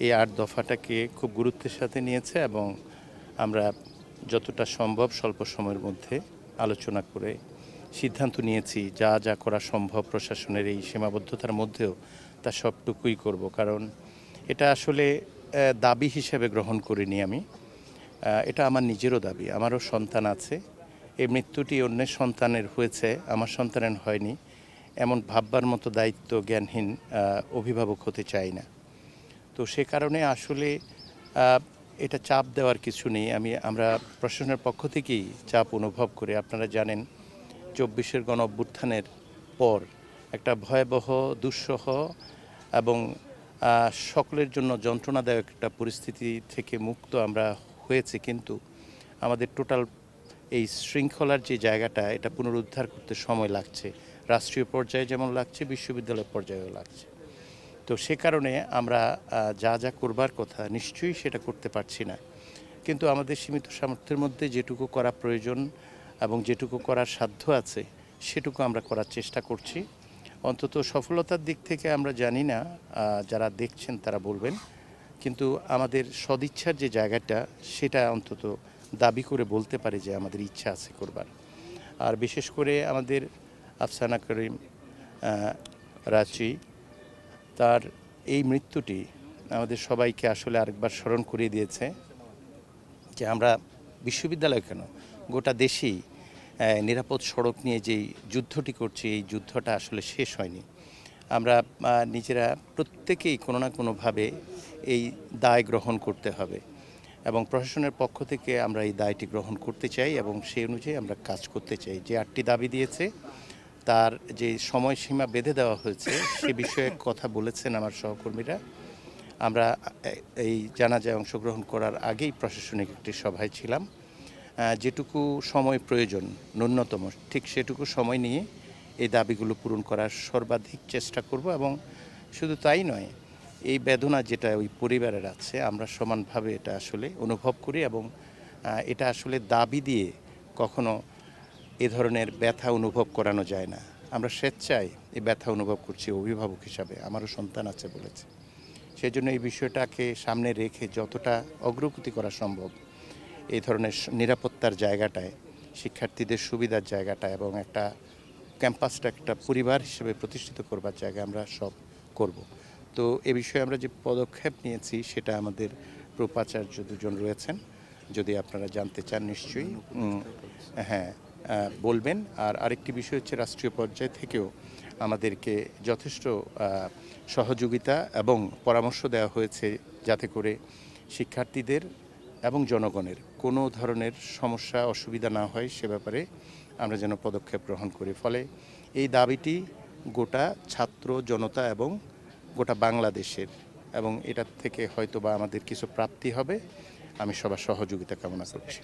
এই ৮ দফাটাকে খুব গুরুত্বের সাথে নিয়েছে এবং আমরা যতটা সম্ভব স্বল্প সময়ের মধ্যে আলোচনা করে সিদ্ধান্ত নিয়েছি যা যা করা সম্ভব প্রশাসনের এই সীমাবদ্ধতার মধ্যেও তা সবটুকুই করব। কারণ এটা আসলে দাবি হিসেবে গ্রহণ করিনি আমি, এটা আমার নিজেরও দাবি। আমারও সন্তান আছে, এই মৃত্যুটি অন্যের সন্তানের হয়েছে, আমার সন্তানের হয়নি, এমন ভাববার মতো দায়িত্ব জ্ঞানহীন অভিভাবক হতে চাই না। তো সে কারণে আসলে এটা চাপ দেওয়ার কিছু নেই। আমরা প্রশাসনের পক্ষ থেকেই চাপ অনুভব করে, আপনারা জানেন ২৪-এর গণ অভ্যুত্থানের পর একটা ভয়াবহ দুঃসহ এবং সকলের জন্য যন্ত্রণাদায়ক একটা পরিস্থিতি থেকে মুক্ত আমরা হয়েছে, কিন্তু আমাদের টোটাল এই শৃঙ্খলার যে জায়গাটা এটা পুনরুদ্ধার করতে সময় লাগছে, রাষ্ট্রীয় পর্যায়ে যেমন লাগছে বিশ্ববিদ্যালয় পর্যায়েও লাগছে। তো সে কারণে আমরা যা যা করবার কথা নিশ্চয়ই সেটা করতে পারছি না, কিন্তু আমাদের সীমিত সামর্থ্যের মধ্যে যেটুকু করা প্রয়োজন এবং যেটুকু করার সাধ্য আছে সেটুকু আমরা করার চেষ্টা করছি। অন্তত সফলতার দিক থেকে আমরা জানি না, যারা দেখছেন তারা বলবেন, কিন্তু আমাদের সদিচ্ছার যে জায়গাটা সেটা অন্তত দাবি করে বলতে পারে যে আমাদের ইচ্ছা আছে করবার। আর বিশেষ করে আমাদের আফসানা করিম রাচি, তার এই মৃত্যুটি আমাদের সবাইকে আসলে আরেকবার স্মরণ করিয়ে দিয়েছে যে আমরা বিশ্ববিদ্যালয় কেন, গোটা দেশেই নিরাপদ সড়ক নিয়ে যেই যুদ্ধটি করছি এই যুদ্ধটা আসলে শেষ হয়নি। আমরা নিজেরা প্রত্যেকেই কোনো না কোনোভাবে এই দায় গ্রহণ করতে হবে এবং প্রশাসনের পক্ষ থেকে আমরা এই দায়টি গ্রহণ করতে চাই এবং সেই অনুযায়ী আমরা কাজ করতে চাই। যে 8টি দাবি দিয়েছে তার যে সময়সীমা বেঁধে দেওয়া হয়েছে সে বিষয়ে কথা বলেছেন আমার সহকর্মীরা। আমরা এই জানাজায় অংশগ্রহণ করার আগেই প্রশাসনিক একটি সভায় ছিলাম। যেটুকু সময় প্রয়োজন ন্যূনতম ঠিক সেটুকু সময় নিয়ে এই দাবিগুলো পূরণ করার সর্বাধিক চেষ্টা করব এবং শুধু তাই নয়, এই বেদনা যেটা ওই পরিবারের আছে আমরা সমানভাবে এটা আসলে অনুভব করি এবং এটা আসলে দাবি দিয়ে কখনো এ ধরনের ব্যথা অনুভব করানো যায় না। আমরা স্বেচ্ছায় এই ব্যথা অনুভব করছি অভিভাবক হিসাবে, আমারও সন্তান আছে বলেছে। সেই জন্য এই বিষয়টাকে সামনে রেখে যতটা অগ্রগতি করা সম্ভব এই ধরনের নিরাপত্তার জায়গাটায়, শিক্ষার্থীদের সুবিধার জায়গাটা এবং একটা ক্যাম্পাসটা একটা পরিবার হিসেবে প্রতিষ্ঠিত করবার জায়গা আমরা সব করব। তো এ বিষয়ে আমরা যে পদক্ষেপ নিয়েছি সেটা আমাদের প্রোপাচার্য দুজন রয়েছেন, যদি আপনারা জানতে চান নিশ্চয়ই হ্যাঁ বলবেন। আর আরেকটি বিষয় হচ্ছে রাষ্ট্রীয় পর্যায় থেকেও আমাদেরকে যথেষ্ট সহযোগিতা এবং পরামর্শ দেওয়া হয়েছে যাতে করে শিক্ষার্থীদের এবং জনগণের কোনো ধরনের সমস্যা অসুবিধা না হয় সে ব্যাপারে আমরা যেন পদক্ষেপ গ্রহণ করি। ফলে এই দাবিটি গোটা ছাত্র জনতা এবং গোটা বাংলাদেশের, এবং এটার থেকে হয়তো বা আমাদের কিছু প্রাপ্তি হবে। আমি সবার সহযোগিতা কামনা করছি।